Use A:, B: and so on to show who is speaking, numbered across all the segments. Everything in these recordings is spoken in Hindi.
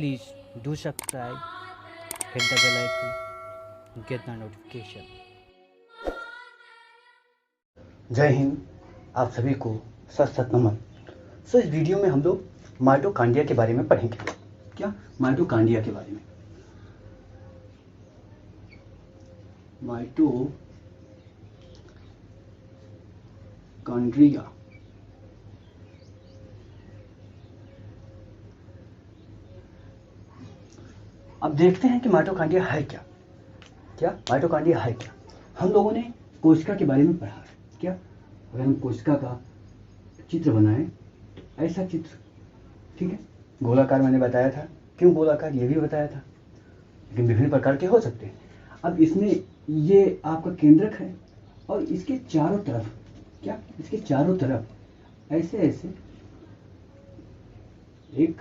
A: Please do subscribe, hit the bell icon, get the notification.
B: जय हिंद। आप सभी को सत सत नमन। इस वीडियो में हम लोग माइटोकांड्रिया के बारे में पढ़ेंगे। क्या? माइटोकांड्रिया के बारे में। माइटोकांड्रिया अब देखते हैं कि माइटोकांड्रिया है क्या। माइटोकांड्रिया है क्या? हम लोगों ने कोशिका के बारे में पढ़ा है। क्या? अगर हम कोशिका का चित्र बनाएं तो ऐसा चित्र, ठीक है, गोलाकार मैंने बताया था। क्यों गोलाकार ये भी बताया था, लेकिन विभिन्न प्रकार के हो सकते हैं। अब इसमें ये आपका केंद्रक है और इसके चारों तरफ, इसके चारों तरफ ऐसे ऐसे एक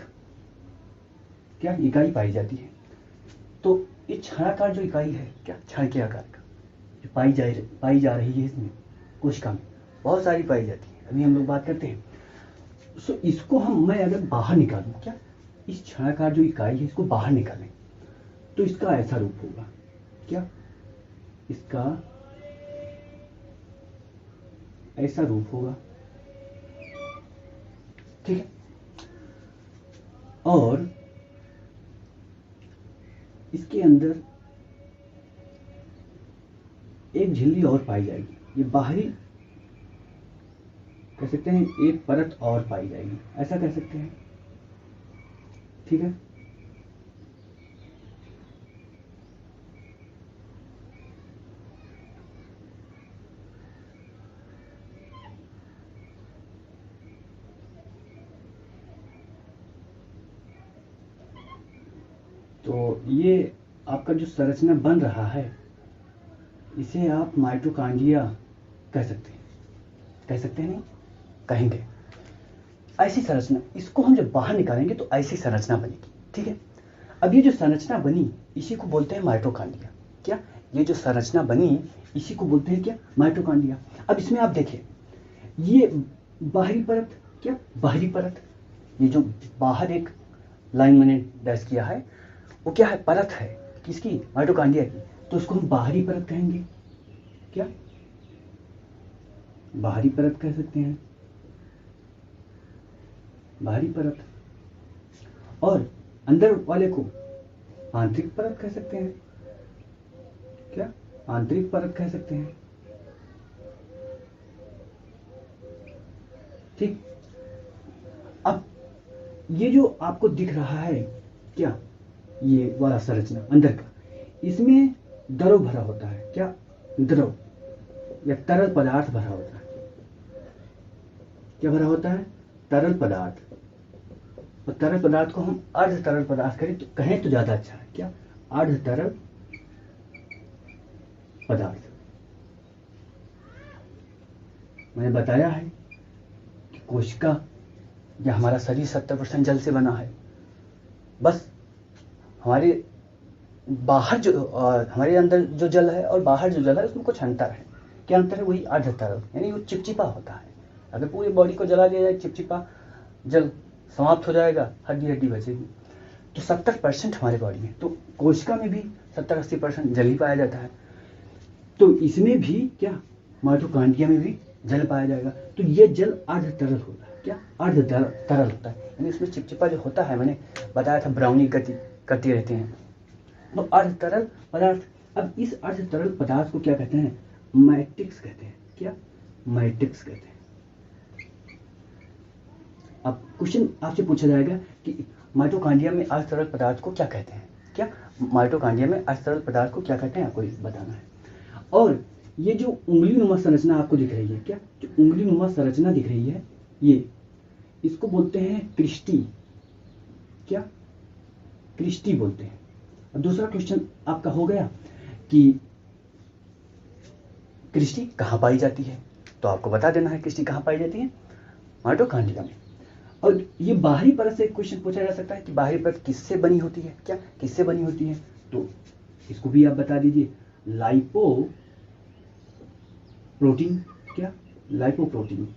B: इकाई पाई जाती है। तो ये छायाकार जो इकाई है, छाया के आकार का जो पाई जा रही है इसमें कोशिका में, बहुत सारी पाई जाती है। अभी हम लोग बात करते हैं। इसको मैं अगर बाहर निकालूं, इस छायाकार जो इकाई है इसको बाहर निकालें तो इसका ऐसा रूप होगा। इसका ऐसा रूप होगा, ठीक है। और इसके अंदर एक झिल्ली और पाई जाएगी। ये बाहरी कह सकते हैं, एक परत और पाई जाएगी, ऐसा कह सकते हैं, ठीक है। तो ये आपका जो संरचना बन रहा है इसे आप माइटोकांड्रिया कह सकते हैं नहीं, कहेंगे। ऐसी संरचना, इसको हम जब बाहर निकालेंगे तो ऐसी संरचना बनेगी, ठीक है। अब ये जो संरचना बनी इसी को बोलते हैं माइटोकांड्रिया। ये जो संरचना बनी इसी को बोलते हैं माइटोकांड्रिया। अब इसमें आप देखिए, ये बाहरी परत, ये जो बाहर एक लाइन मैंने डैश किया है वो क्या है? परत है किसकी? माइटोकांड्रिया की। तो उसको हम बाहरी परत कहेंगे। बाहरी परत कह सकते हैं, बाहरी परत। और अंदर वाले को आंतरिक परत कह सकते हैं। आंतरिक परत कह सकते हैं, ठीक। अब ये जो आपको दिख रहा है ये वाला संरचना अंदर का, इसमें द्रव भरा होता है। द्रव या तरल पदार्थ भरा होता है। क्या भरा होता है? तरल पदार्थ। और तरल पदार्थ को हम अर्ध तरल पदार्थ कहें तो ज्यादा अच्छा है। अर्ध तरल पदार्थ। मैंने बताया है कि कोशिका या हमारा शरीर 70% जल से बना है। बस हमारे बाहर हमारे अंदर जो जल है और बाहर जो जल है उसमें कुछ अंतर है। क्या अंतर है? वही अर्ध तरल, यानी वो चिपचिपा होता है। अगर पूरी बॉडी को जला दिया जाए, चिपचिपा जल समाप्त हो जाएगा, हड्डी बचेगी। तो 70% हमारे बॉडी में, तो कोशिका में भी 70-80% जल ही पाया जाता है। तो इसमें भी माइटोकांड्रिया में भी जल पाया जाएगा। तो ये जल अर्ध तरल होता है। अर्ध तरल होता है, यानी इसमें चिपचिपा जो होता है, मैंने बताया था ब्राउनी करती रहते हैं। तो अर्ध तरल पदार्थ। अब इस अर्ध तरल पदार्थ को क्या कहते हैं? मैट्रिक्स कहते हैं। मैट्रिक्स कहते हैं। अब क्वेश्चन आपसे पूछा जाएगा कि माइटोकांड्रिया में अर्ध तरल पदार्थ को क्या कहते हैं? माइटोकांड्रिया में अर्ध तरल पदार्थ को क्या कहते हैं, आपको बताना है। और ये जो उंगलीनुमा संरचना आपको दिख रही है, जो उंगलीनुमा संरचना दिख रही है, ये इसको बोलते हैं क्रिस्टी। क्रिस्टी बोलते हैं। अब दूसरा क्वेश्चन आपका हो गया कि क्रिस्टी कहाँ पाई जाती है, तो आपको बता देना है क्रिस्टी कहाँ पाई जाती है? माइटोकांड्रिया में। और ये बाहरी परत से क्वेश्चन पूछा जा सकता है कि बाहरी परत किससे बनी होती है? किससे बनी होती है? तो इसको भी आप बता दीजिए, लाइपोप्रोटीन। लाइपोप्रोटीन।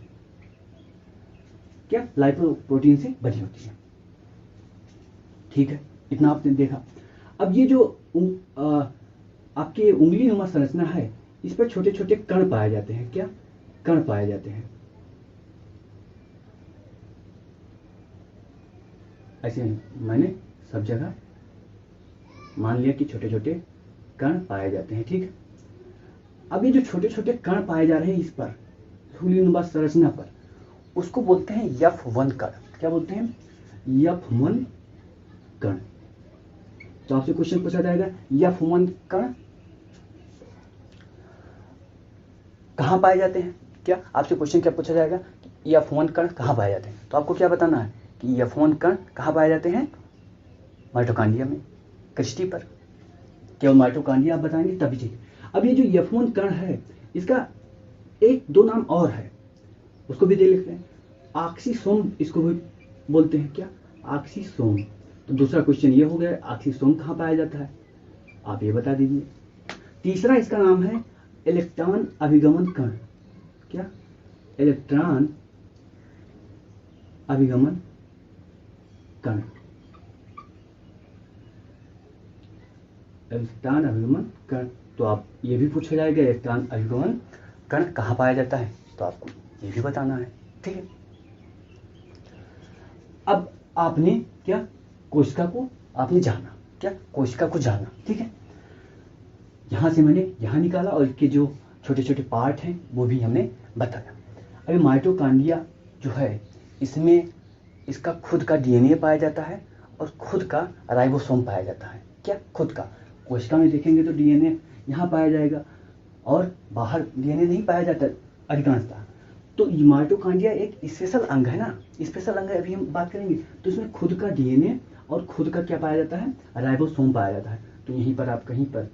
B: लाइपोप्रोटीन से बनी होती है, ठीक है। इतना आपने देखा। अब ये जो आपके उंगली नुमा संरचना है, इस पर छोटे छोटे कण पाए जाते हैं। क्या कण पाए जाते हैं? ऐसे मैंने सब जगह मान लिया कि छोटे छोटे कण पाए जाते हैं। ठीक है, अब ये जो छोटे छोटे कण पाए जा रहे हैं इस पर धूलिनुमा संरचना पर, उसको बोलते हैं F1 कण। क्या बोलते हैं? F1 कण। तो आपसे क्वेश्चन पूछा जाएगा F1 कण कहां पाए जाते हैं? क्या आपसे क्वेश्चन क्या पूछा जाएगा? F1 कण कहां पाए जाते हैं? तो आपको क्या बताना है कि F1 कण कहां पाए जाते हैं? माइटोकॉन्ड्रिया में, क्रिस्टी पर। केवल माइटोकॉन्ड्रिया आप बताएंगे तभी ठीक। अब ये जो F1 कण है, इसका एक दो नाम और है, उसको भी दे लेते हैं। ऑक्सीसोम इसको भी बोलते हैं। क्या? ऑक्सीसोम। तो दूसरा क्वेश्चन ये हो गया, ऑक्सीसोम कहाँ पाया जाता है? आप ये बता दीजिए। तीसरा इसका नाम है इलेक्ट्रॉन अभिगमन कण। क्या? इलेक्ट्रॉन अभिगमन कण। इलेक्ट्रॉन अभिगमन कण। तो आप ये भी पूछा जाएगा इलेक्ट्रॉन अभिगमन कण कहाँ पाया जाता है, तो आपको ये भी बताना है। ठीक है, अब आपने क्या कोशिका को आपने जाना। क्या? कोशिका को जाना। ठीक है, यहां से मैंने यहां निकाला और इसके जो छोटे छोटे पार्ट हैं वो भी हमने बताया। अभी माइटोकॉन्ड्रिया जो है, इसमें इसका खुद का डीएनए पाया जाता है और खुद का राइबोसोम पाया जाता है। क्या? खुद का। कोशिका में देखेंगे तो डीएनए यहाँ पाया जाएगा और बाहर डीएनए नहीं पाया जाता अधिकांशतः। तो माइटोकॉन्ड्रिया एक स्पेशल अंग है ना, स्पेशल अंग है, अभी हम बात करेंगे। तो इसमें खुद का डीएनए और खुद का क्या पाया जाता है? राइबोसोम पाया जाता है। तो यहीं पर आप कहीं पर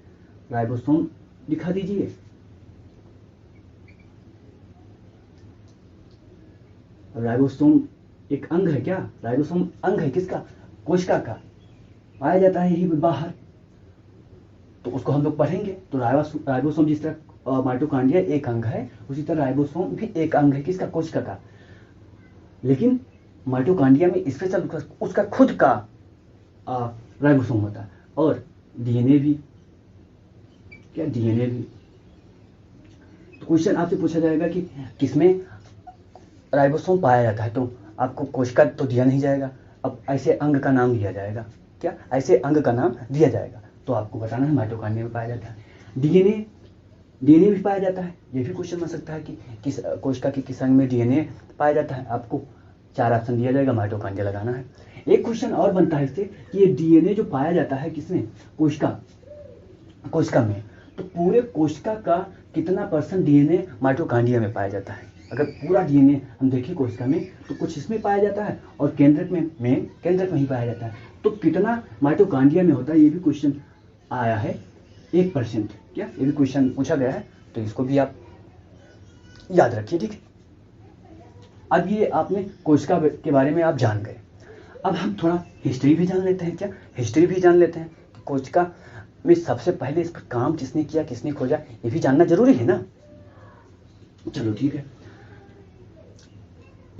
B: राइबोसोम दिखा दीजिए। राइबोसोम एक अंग है। क्या? राइबोसोम अंग है किसका? कोशिका का। पाया जाता है यही बाहर, तो उसको हम लोग पढ़ेंगे। तो राइबोसोम जिस तरह माइटोकॉन्ड्रिया एक अंग है, उसी तरह राइबोसोम भी एक अंग है किसका? कोशिका का। लेकिन माइटोकॉन्ड्रिया में स्पेशल उसका खुद का राइबोसोम होता है और डीएनए भी। क्या? डीएनए भी। तो क्वेश्चन आपसे पूछा जाएगा कि किसमें राइबोसोम पाया जाता है, तो आपको कोशिका तो दिया नहीं जाएगा। अब ऐसे अंग का नाम दिया जाएगा। क्या? ऐसे अंग का नाम दिया जाएगा, तो आपको बताना है माइटोकॉन्ड्रिया में पाया जाता है। डीएनए भी पाया जाता है। ये भी क्वेश्चन बन सकता है कि किस कोशिका के किस अंग में डीएनए पाया जाता है। आपको 4 ऑप्शन दिया जाएगा, माइटोकॉन्ड्रिया लगाना है। एक क्वेश्चन और बनता है इससे कि ये डीएनए जो पाया जाता है किसमें? कोशिका में, तो पूरे कोशिका का कितना % डीएनए माइटोकॉन्ड्रिया में पाया जाता है? अगर पूरा डीएनए हम देखें कोशिका में, तो कुछ इसमें पाया जाता है और केंद्रक में ही पाया जाता है। तो कितना माइटोकॉन्ड्रिया में होता है, ये भी क्वेश्चन आया है। 1%। क्या? ये भी क्वेश्चन पूछा गया है, तो इसको भी आप याद रखिए। ठीक है, अब ये आपने कोशिका के बारे में आप जान गए। अब हम थोड़ा हिस्ट्री भी जान लेते हैं। क्या? हिस्ट्री भी जान लेते हैं। कोशिका में सबसे पहले इस पर काम किसने किया, किसने खोजा, ये भी जानना जरूरी है ना। चलो ठीक है,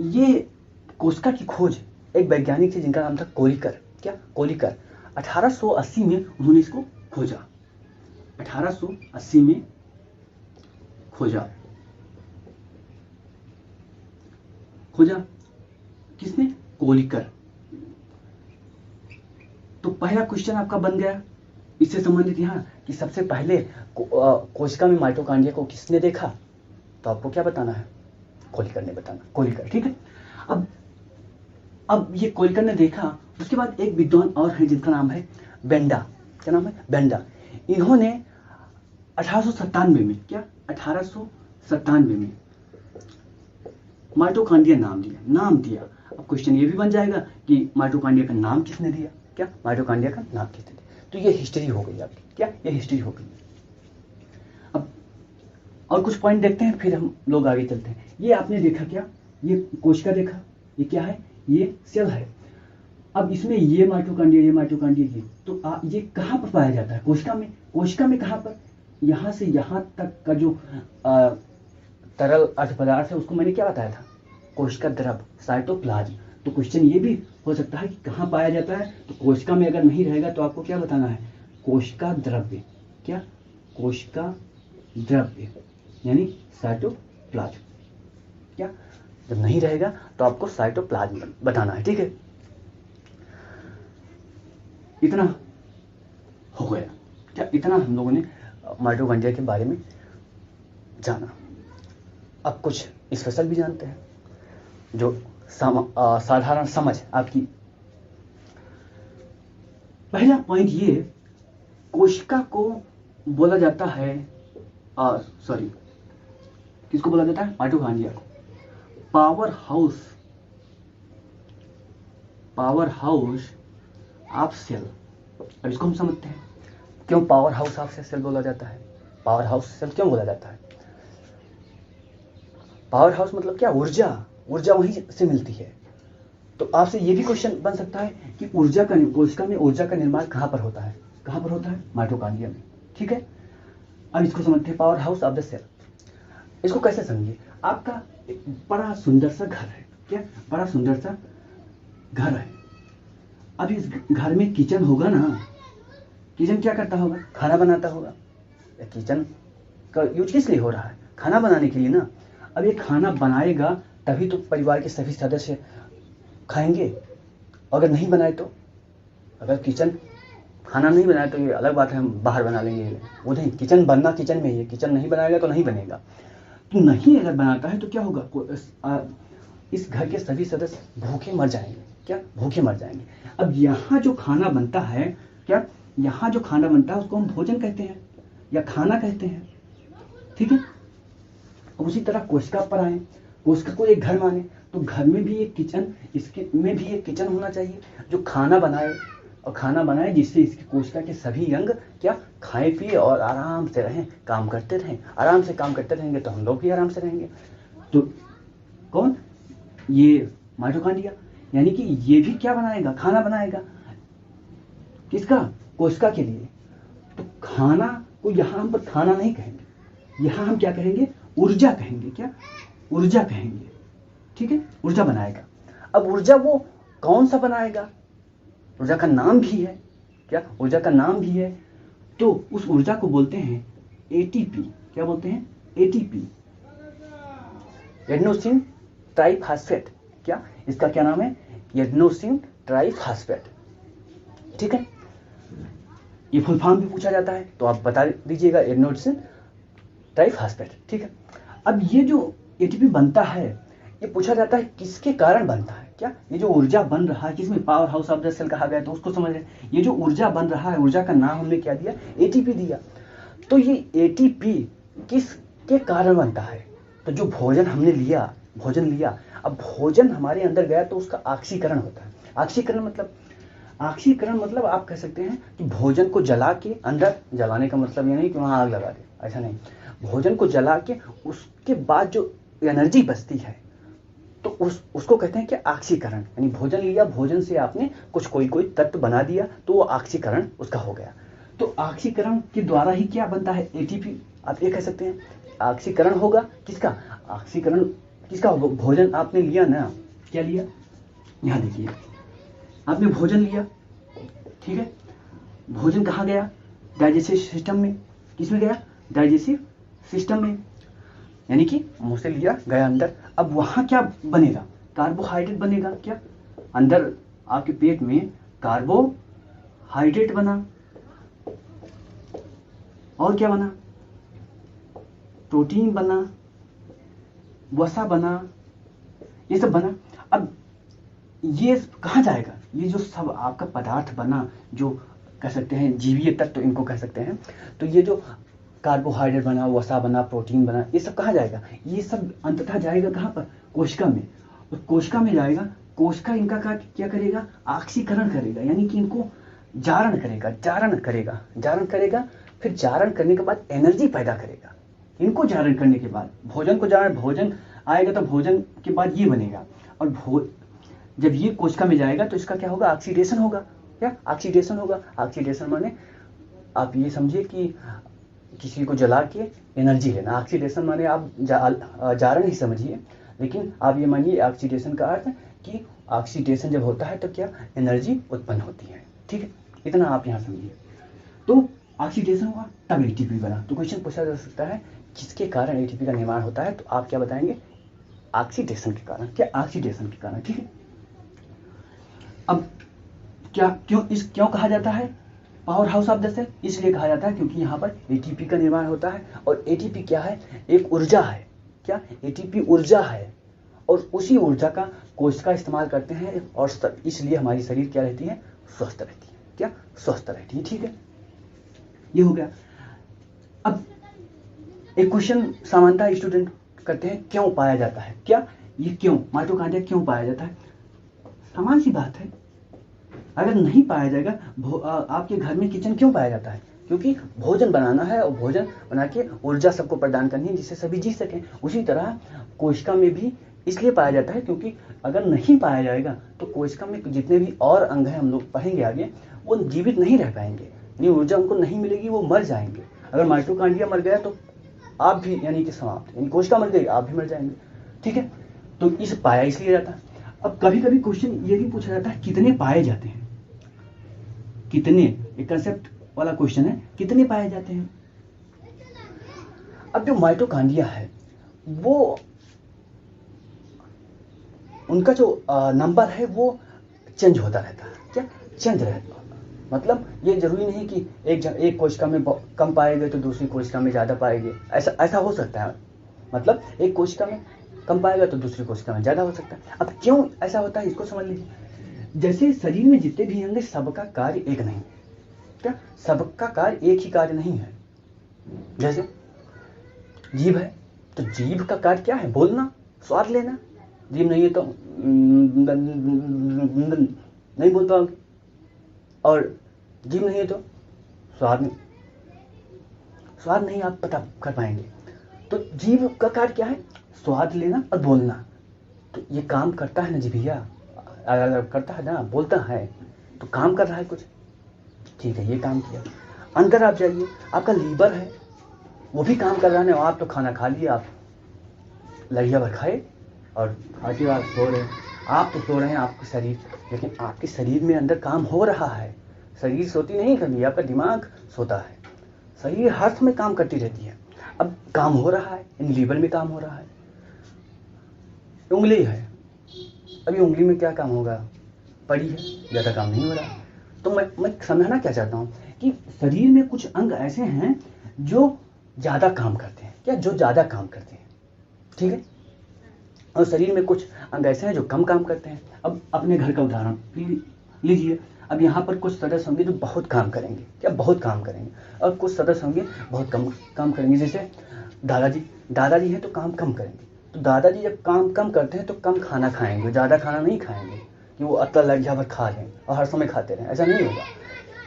B: ये कोशिका की खोज एक वैज्ञानिक थे जिनका नाम था कोलिकर। क्या? कोलिकर। 1880 में उन्होंने इसको खोजा। 1880 में खोजा किसने? कोलिकर। तो पहला क्वेश्चन आपका बन गया इससे संबंधित यहाँ कि सबसे पहले कोशिका में माइटोकॉन्ड्रिया को किसने देखा, तो आपको क्या बताना है? कोलिकर ने बताना। कोलिकर। ठीक है, अब ये कोलिकर ने देखा। उसके बाद एक विद्वान और है जिनका नाम है बेंडा। क्या नाम है? बेंडा। इन्होंने 1897 में, क्या 1897 में माइटोकॉन्ड्रिया नाम दिया। अब क्वेश्चन ये भी बन जाएगा कि माइटोकॉन्ड्रिया का नाम किसने दिया। क्या? माइटोकॉन्ड्रिया का नाम किसने दिया। तो ये हिस्ट्री हो गई आपकी। क्या? ये हिस्ट्री हो गई। अब और कुछ पॉइंट देखते हैं, फिर हम लोग आगे चलते हैं। ये आपने देखा, क्या ये कोशिका देखा, ये क्या है? ये सेल है। अब इसमें ये माइटोकॉन्ड्रिया ये तो ये कहाँ पर पाया जाता है? कोशिका में कहाँ पर? यहाँ से यहाँ तक का जो तरल अर्ध पदार्थ है उसको मैंने क्या बताया था? कोशिका द्रव, साइटोप्लाज्म। तो क्वेश्चन ये भी हो सकता है कि कहाँ पाया जाता है, तो कोशिका में अगर नहीं रहेगा तो आपको क्या बताना है, कोशिका द्रव्य, क्या, कोशिका द्रव्य यानी साइटोप्लाज्म, क्या, जब नहीं रहेगा तो आपको साइटोप्लाज्म बताना है। ठीक है, इतना हो गया क्या, इतना हम लोगों ने माइटोकॉन्ड्रिया के बारे में जाना। अब कुछ स्पेशल भी जानते हैं जो साधारण समझ आपकी। पहला पॉइंट ये, कोशिका को बोला जाता है, सॉरी किसको बोला जाता है, माइटोकॉन्ड्रिया को पावर हाउस ऑफ सेल। अब इसको हम समझते हैं क्यों पावर हाउस ऑफ सेल बोला जाता है, पावर हाउस सेल क्यों बोला जाता है। पावर हाउस मतलब क्या, ऊर्जा वहीं से मिलती है। तो आपसे ये भी क्वेश्चन बन सकता है कि कोशिका में ऊर्जा का निर्माण कहां पर होता है, माइटोकॉन्ड्रिया में। ठीक है, अब इसको समझते हैं, power house of the cell. इसको कैसे समझिए, आपका एक बड़ा सुंदर सा घर है, क्या, बड़ा सुंदर सा घर है। अब इस घर में किचन होगा ना, किचन क्या करता होगा, खाना बनाता होगा। किचन का यूज किस लिए हो रहा है, खाना बनाने के लिए ना। अब ये खाना बनाएगा तभी तो परिवार के सभी सदस्य खाएंगे, अगर नहीं बनाए तो, अगर किचन खाना नहीं बनाए तो ये अलग बात है, हम बाहर बना लेंगे, वो नहीं, किचन बनना किचन में ही है, किचन नहीं बनाएगा तो नहीं बनेगा। तो नहीं अगर बनाता है तो क्या होगा, इस घर के सभी सदस्य भूखे मर जाएंगे, क्या, भूखे मर जाएंगे। अब यहाँ जो खाना बनता है, क्या, यहाँ जो खाना बनता है उसको हम भोजन कहते हैं या खाना कहते हैं। ठीक है, उसी तरह कोशिका पर आए, कोशिका को एक घर माने तो घर में भी एक किचन, इसके में भी एक किचन होना चाहिए जो खाना बनाए, और खाना बनाए जिससे इसकी कोशिका के सभी अंग क्या, खाए पिए और आराम से रहें, काम करते रहें। आराम से काम करते रहेंगे तो हम लोग भी आराम से रहेंगे। तो कौन, ये माइटोकॉन्ड्रिया, यानी कि ये भी क्या बनाएगा, खाना बनाएगा, किसका, कोशिका के लिए। तो खाना को यहाँ हम पर खाना नहीं कहेंगे, यहाँ हम क्या कहेंगे, ऊर्जा कहेंगे, क्या, ऊर्जा कहेंगे। ठीक है, ऊर्जा बनाएगा। अब ऊर्जा वो कौन सा बनाएगा, ऊर्जा का नाम भी है, क्या, ऊर्जा का नाम भी है। तो उस ऊर्जा को बोलते हैं एटीपी, क्या बोलते हैं, एटीपी, एडेनोसिन ट्राइफॉस्फेट। क्या, इसका क्या नाम है, एडेनोसिन ट्राइफॉस्फेट। ठीक है, ये फुल फॉर्म भी पूछा जाता है तो आप बता दीजिएगा, एडेनोसिन ट्राइफॉस्फेट। ठीक है, अब ये जो एटीपी बनता है, ये पूछा जाता है किसके कारण बनता है, क्या, ये जो ऊर्जा बन रहा है, जिसमें power house of the cell कहा गया, तो उसको समझ रहे, ये जो ऊर्जा बन रहा है, ऊर्जा का नाम हमने क्या दिया, एटीपी दिया। तो ये एटीपी किसके कारण बनता है, तो जो भोजन हमने लिया, भोजन लिया, अब भोजन हमारे अंदर गया तो उसका ऑक्सीकरण होता है। ऑक्सीकरण मतलब आप कह सकते हैं कि भोजन को जला के, अंदर जलाने का मतलब ये नहीं कि वहां आग लगा दे, ऐसा नहीं, भोजन को जला के उसके बाद जो एनर्जी बचती है तो उसको कहते हैं कि ऑक्सीकरण। यानी भोजन लिया, भोजन से आपने कुछ कोई तत्व बना दिया तो वो ऑक्सीकरण उसका हो गया। तो ऑक्सीकरण के द्वारा ही क्या बनता है, एटीपी। आप ये कह सकते हैं ऑक्सीकरण होगा, किसका, ऑक्सीकरण किसका होगा, भोजन आपने लिया ना, क्या लिया, यहाँ देखिए, आपने भोजन लिया, ठीक है, भोजन कहाँ गया, डाइजेस्टिव सिस्टम में, किसमें गया, डाइजेस्टिव सिस्टम में, यानी कि मुंह से लिया गया अंदर। अब वहां क्या बनेगा, कार्बोहाइड्रेट बनेगा, क्या, अंदर आपके पेट में कार्बोहाइड्रेट बना, और क्या बना, प्रोटीन बना, वसा बना, ये सब बना। अब ये कहाँ जाएगा, ये जो सब आपका पदार्थ बना, जो कह सकते हैं जीवीय तत्व इनको कह सकते हैं, तो ये जो कार्बोहाइड्रेट बना, वसा बना, प्रोटीन बना, ये सब कहाँ जाएगा, ये सब अंततः जाएगा कहाँ पर, कोशिका में। और कोशिका में जाएगा, कोशिका इनका क्या करेगा, ऑक्सीकरण करेगा, यानी कि इनको जारण करेगा, फिर जारण करने के बाद एनर्जी पैदा करेगा। इनको जारण करने के बाद भोजन आएगा तो भोजन के बाद ये बनेगा, और जब ये कोशिका में जाएगा तो इसका क्या होगा, ऑक्सीडेशन होगा, क्या, ऑक्सीडेशन माने आप ये समझिए कि किसी को जला के एनर्जी लेना। ऑक्सीडेशन माने आप जारण ही समझिए, लेकिन आप ये मानिए ऑक्सीडेशन का अर्थ कि ऑक्सीडेशन जब होता है तो क्या एनर्जी उत्पन्न होती है। ठीक है, इतना आप यहाँ समझिए। तो ऑक्सीडेशन हुआ तब एटीपी बना। तो क्वेश्चन पूछा जा सकता है किसके कारण एटीपी का निर्माण होता है, तो आप क्या बताएंगे, ऑक्सीडेशन के कारण। क्या, ऑक्सीडेशन के कारण। ठीक है, अब क्या क्यों कहा जाता है power house of the cell, इसलिए कहा जाता है क्योंकि यहाँ पर एटीपी का निर्माण होता है। और एटीपी क्या है, एक ऊर्जा है। क्या, एटीपी ऊर्जा है, और उसी ऊर्जा का कोशिका इस्तेमाल करते हैं, और इसलिए हमारी शरीर क्या रहती है, स्वस्थ रहती है। क्या, स्वस्थ रहती है। ठीक है, ये हो गया। अब एक क्वेश्चन सामान्यतः स्टूडेंट करते हैं, क्यों पाया जाता है। क्या, ये क्यों माइटोकॉन्ड्रिया क्यों पाया जाता है। समान सी बात है, अगर नहीं पाया जाएगा, आपके घर में किचन क्यों पाया जाता है, क्योंकि भोजन बनाना है, और भोजन बना के ऊर्जा सबको प्रदान करनी है जिससे सभी जी सकें। उसी तरह कोशिका में भी इसलिए पाया जाता है क्योंकि अगर नहीं पाया जाएगा तो कोशिका में जितने भी और अंग हैं, हम लोग पढ़ेंगे आगे, वो जीवित नहीं रह पाएंगे, ये ऊर्जा उनको नहीं मिलेगी, वो मर जाएंगे। अगर माइटोकॉन्ड्रिया मर गया तो आप भी यानी कि समाप्त, यानी कोशिका मर गई, आप भी मर जाएंगे। ठीक है, तो इस पाया इसलिए जाता है। अब कभी कभी क्वेश्चन ये भी पूछा जाता है कितने पाए जाते हैं, कितने, एक कंसेप्ट वाला क्वेश्चन है, कितने पाए जाते हैं। अब जो माइटोकॉन्ड्रिया है वो उनका जो नंबर है वो चेंज होता रहता है। क्या, चेंज रहता है, मतलब ये जरूरी नहीं कि एक कोशिका में कम पाएंगे तो दूसरी कोशिका में ज़्यादा पाएंगे, ऐसा हो सकता है। मतलब एक कोशिका में कम पाएगा तो दूसरी कोशिका में ज़्यादा हो सकता है। अब क्यों ऐसा होता है इसको समझ लीजिए। जैसे शरीर में जितने भी अंग, सबका कार्य एक नहीं। क्या, सबका कार्य एक ही कार्य नहीं है। जैसे जीभ है तो जीभ का कार्य क्या है, बोलना, स्वाद लेना। जीभ नहीं है तो नहीं बोल पाओगे, और जीभ नहीं है तो स्वाद नहीं आप पता कर पाएंगे। तो जीभ का कार्य क्या है, स्वाद लेना और बोलना। तो ये काम करता है ना जी भैया, करता है ना, बोलता है तो काम कर रहा है कुछ। ठीक है, ये काम किया। अंदर आप जाइए, आपका लीवर है, वो भी काम कर रहा है। आप तो खाना खा लिए, आप लड़िया भर खाए और खाते बाद सो रहे हैं। आप तो सो रहे हैं, आपके शरीर, लेकिन आपके शरीर में अंदर काम हो रहा है। शरीर सोती नहीं कभी, आपका दिमाग सोता है। शरीर हर समय काम करती रहती है। अब काम हो रहा है, इन लीवर में काम हो रहा है। उंगली है, अभी उंगली में क्या काम होगा, पड़ी है, ज़्यादा काम नहीं हो रहा। तो मैं समझाना क्या चाहता हूँ कि शरीर में कुछ अंग ऐसे हैं जो ज़्यादा काम करते हैं। क्या, जो ज़्यादा काम करते हैं। ठीक है, और शरीर में कुछ अंग ऐसे हैं जो कम काम करते हैं। अब अपने घर का उदाहरण लीजिए। अब यहाँ पर कुछ सदस्य होंगे जो बहुत काम करेंगे। क्या, बहुत काम करेंगे, और कुछ सदस्य होंगे बहुत कम काम करेंगे। जैसे दादाजी हैं तो काम कम करेंगे। तो दादाजी जब काम कम करते हैं तो कम खाना खाएंगे, ज़्यादा खाना नहीं खाएंगे कि वो अतला लग पर खा लें और हर समय खाते रहें, ऐसा नहीं होगा।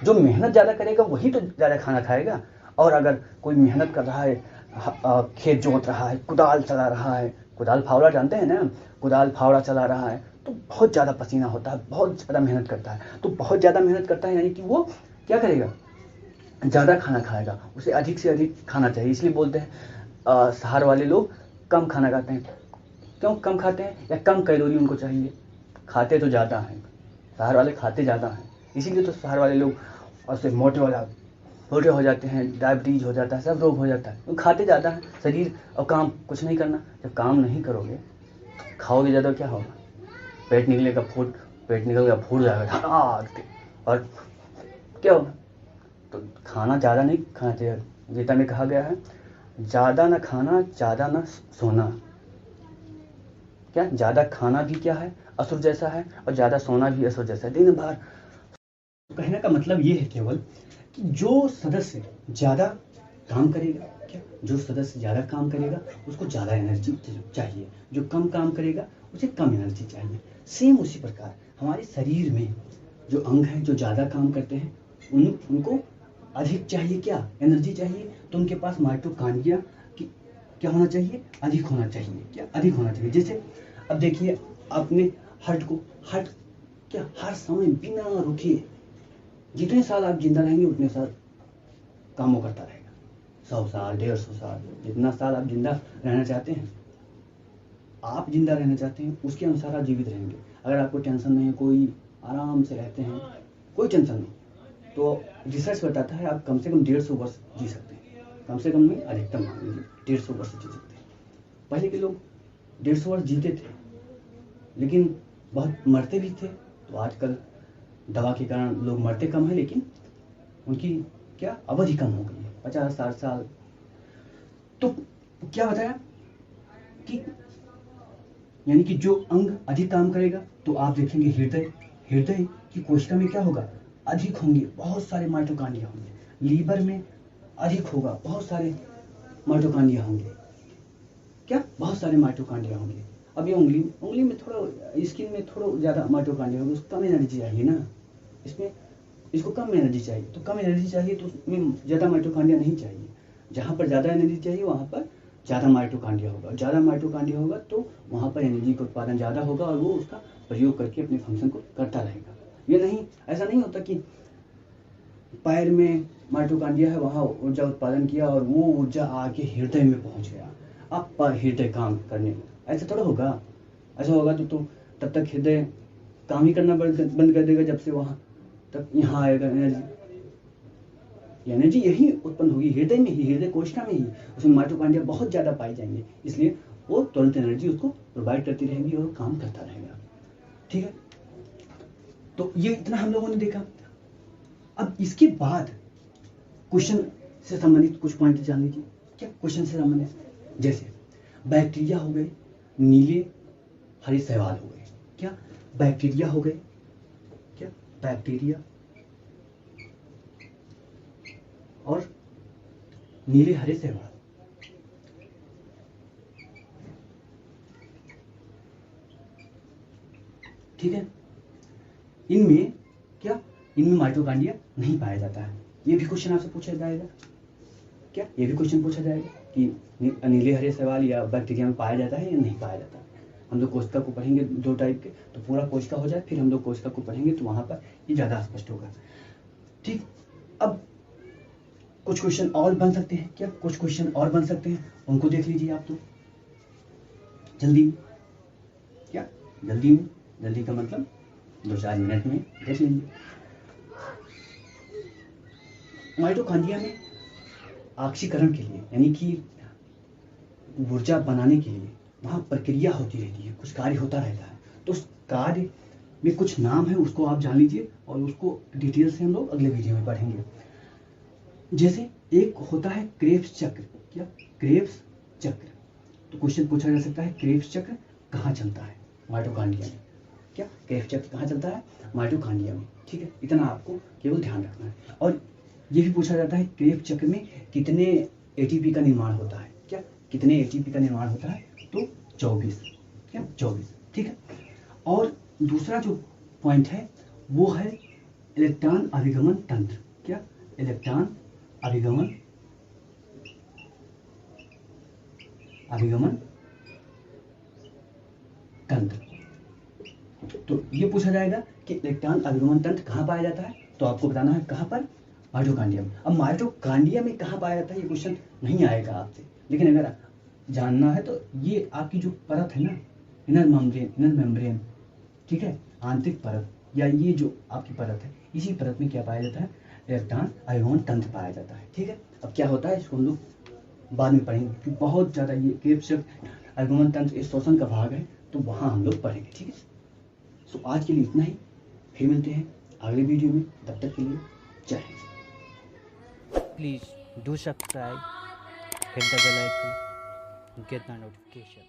B: जो मेहनत ज़्यादा करेगा वही तो ज़्यादा खाना खाएगा। और अगर कोई मेहनत कर रहा है, खेत जोत रहा है, कुदाल चला रहा है, कुदाल फावड़ा जानते हैं ना, कुदाल फावड़ा चला रहा है, तो बहुत ज़्यादा पसीना होता है, बहुत ज़्यादा मेहनत करता है। तो बहुत ज़्यादा मेहनत करता है यानी कि वो क्या करेगा, ज़्यादा खाना खाएगा, उसे अधिक से अधिक खाना चाहिए। इसलिए बोलते हैं शहर वाले लोग कम खाना खाते हैं। क्यों कम खाते हैं, या कम कैलोरी उनको चाहिए। खाते तो ज़्यादा हैं, शहर वाले खाते ज़्यादा हैं, इसीलिए तो शहर वाले लोग उससे मोटे हो जाते हैं, डायबिटीज हो जाता है, सब रोग हो जाता है। खाते ज़्यादा है शरीर, और काम कुछ नहीं करना। जब काम नहीं करोगे, खाओगे ज़्यादा, क्या होगा, पेट निकलेगा, फूट जाएगा, और क्या होगा। तो खाना ज़्यादा नहीं खाना चाहिए। गीता में कहा गया है, ज़्यादा ना खाना, ज़्यादा ना सोना। क्या, ज़्यादा खाना भी क्या है, असुर जैसा है, और ज़्यादा सोना भी असुर जैसा है। दिन भर, कहने का मतलब ये है केवल कि जो सदस्य ज़्यादा काम करेगा, क्या, जो सदस्य ज़्यादा काम करेगा उसको ज़्यादा एनर्जी चाहिए, जो कम काम करेगा उसे कम एनर्जी चाहिए। सेम उसी प्रकार हमारे शरीर में जो अंग हैं जो ज़्यादा काम करते हैं उनको अधिक चाहिए, क्या, एनर्जी चाहिए। तो उनके पास माइटोकॉन्ड्रिया की क्या होना चाहिए, अधिक होना चाहिए। क्या, अधिक होना चाहिए। जैसे अब देखिए अपने हार्ट क्या हर समय बिना रुके जितने साल आप जिंदा रहेंगे उतने साल कामों करता रहेगा। 100 साल, 150 साल, जितना साल आप जिंदा रहना चाहते हैं, उसके अनुसार आप जीवित रहेंगे। अगर आपको टेंशन नहीं है, कोई आराम से रहते हैं, कोई टेंशन नहीं, तो रिसर्च बताता है आप कम से कम 150 वर्ष जी सकते हैं। कम से कम नहीं, अधिकतम मान लीजिए 150 वर्ष जी सकते हैं। पहले के लोग 150 वर्ष जीते थे, लेकिन बहुत मरते भी थे। तो आजकल दवा के कारण लोग मरते कम है, लेकिन उनकी क्या अवधि कम हो गई है, 50-60 साल। तो क्या बताया कि यानी कि जो अंग अधिक काम करेगा, तो आप देखेंगे हृदय, हृदय की कोशिका में क्या होगा, अधिक होंगे, बहुत सारे माइटोकांड्रिया होंगे। लीवर में अधिक होगा, बहुत सारे माइटोकांड्रिया होंगे। क्या, बहुत सारे माइटोकांड्रिया होंगे। अब ये उंगली में थोड़ा, स्किन में थोड़ा ज़्यादा माइटोकांड्रिया होंगे, उसको कम एनर्जी चाहिए ना, इसमें इसको कम एनर्जी चाहिए। तो कम एनर्जी चाहिए तो उसमें ज़्यादा माइटोकांड्रिया नहीं चाहिए। जहाँ पर ज़्यादा एनर्जी चाहिए वहाँ पर ज़्यादा माइटोकांड्रिया होगा। ज़्यादा माइटोकांड्रिया होगा तो वहाँ पर एनर्जी का उत्पादन ज़्यादा होगा और वो उसका प्रयोग करके अपने फंक्शन को करता रहेगा। ये नहीं, ऐसा नहीं होता कि पैर में माइटोकांड्रिया है, वहाँ ऊर्जा उत्पादन किया और वो ऊर्जा आके हृदय में पहुँच गया, अब पर हृदय काम करने लगा। ऐसा थोड़ा होगा। ऐसा होगा तो तब तक हृदय काम ही करना बंद कर देगा, जब से वहाँ तक यहाँ आएगा एनर्जी। एनर्जी यही उत्पन्न होगी हृदय में ही, हृदय कोशिका में ही। उसमें माइटोकांड्रिया बहुत ज़्यादा पाए जाएंगे, इसलिए वो तुरंत एनर्जी उसको प्रोवाइड करती रहेगी और काम करता रहेगा। ठीक है, तो ये इतना हम लोगों ने देखा। अब इसके बाद क्वेश्चन से संबंधित कुछ पॉइंट जान लीजिए। क्या क्वेश्चन से संबंधित, जैसे बैक्टीरिया हो गए, नीले हरे शैवाल हो गए। क्या बैक्टीरिया हो गए, क्या बैक्टीरिया और नीले हरे शैवाल। ठीक है, इनमें क्या, इनमें माइटोकांड्रिया नहीं पाया जाता है। ये भी क्वेश्चन आपसे पूछा जाएगा। क्या, ये भी क्वेश्चन पूछा जाएगा कि नीले हरे शैवाल या बैक्टीरिया में पाया जाता है या नहीं पाया जाता है। हम लोग कोशिका को पढ़ेंगे 2 टाइप के, तो पूरा कोशिका हो जाए, फिर हम लोग कोशिका को पढ़ेंगे तो वहां पर ये ज़्यादा स्पष्ट होगा। ठीक, अब कुछ क्वेश्चन और बन सकते हैं। क्या, कुछ क्वेश्चन और बन सकते हैं, उनको देख लीजिए आप तो जल्दी में। क्या, जल्दी में, जल्दी का मतलब 2-4 मिनट में देख लीजिए। माइटोकांड्रिया में ऑक्सीकरण के लिए, यानी कि ऊर्जा बनाने के लिए वहाँ प्रक्रिया होती रहती है, कुछ कार्य होता रहता है। तो उस कार्य में कुछ नाम है, उसको आप जान लीजिए और उसको डिटेल से हम लोग अगले वीडियो में पढ़ेंगे। जैसे एक होता है क्रेब्स चक्र। क्या, क्रेब्स चक्र। तो क्वेश्चन पूछा जा सकता है क्रेब्स चक्र कहाँ चलता है, माइटोकांड्रिया में। क्या, क्रेब्स चक्र कहाँ चलता है, माइटोकांड्रिया में। ठीक है, इतना आपको केवल ध्यान रखना है। और ये भी पूछा जाता है क्रेब्स चक्र में कितने एटीपी का निर्माण होता है। क्या, कितने एटीपी का निर्माण होता है, तो 24। क्या, 24। ठीक है, और दूसरा जो पॉइंट है वो है इलेक्ट्रॉन अभिगमन तंत्र। क्या, इलेक्ट्रॉन अभिगमन तंत्र। तो ये पूछा जाएगा कि इलेक्ट्रॉन अभिगमन तंत्र कहाँ पाया जाता है, तो आपको बताना है कहाँ पर, माइटोकांड्रिया में। अब माइटोकांड्रिया में कहाँ पाया जाता है ये क्वेश्चन नहीं आएगा आपसे, लेकिन अगर जानना है तो ये आपकी जो परत है ना, इनर मेम्ब्रेन, ठीक है, आंतरिक परत, या ये जो आपकी परत है, इसी परत में क्या पाया जाता है, इलेक्ट्रॉन अभिगमन तंत्र पाया जाता है। ठीक है, अब क्या होता है इसको हम लोग बाद में पढ़ेंगे, क्योंकि बहुत ज़्यादा ये क्रेब्स अभिगमन तंत्र इस शोषण का भाग है, तो वहाँ हम लोग पढ़ेंगे। ठीक है, सो आज के लिए इतना ही, फिर मिलते हैं अगले वीडियो में। तब तक के लिए जय Hind.
A: Please do subscribe, hit the bell icon, get the notification.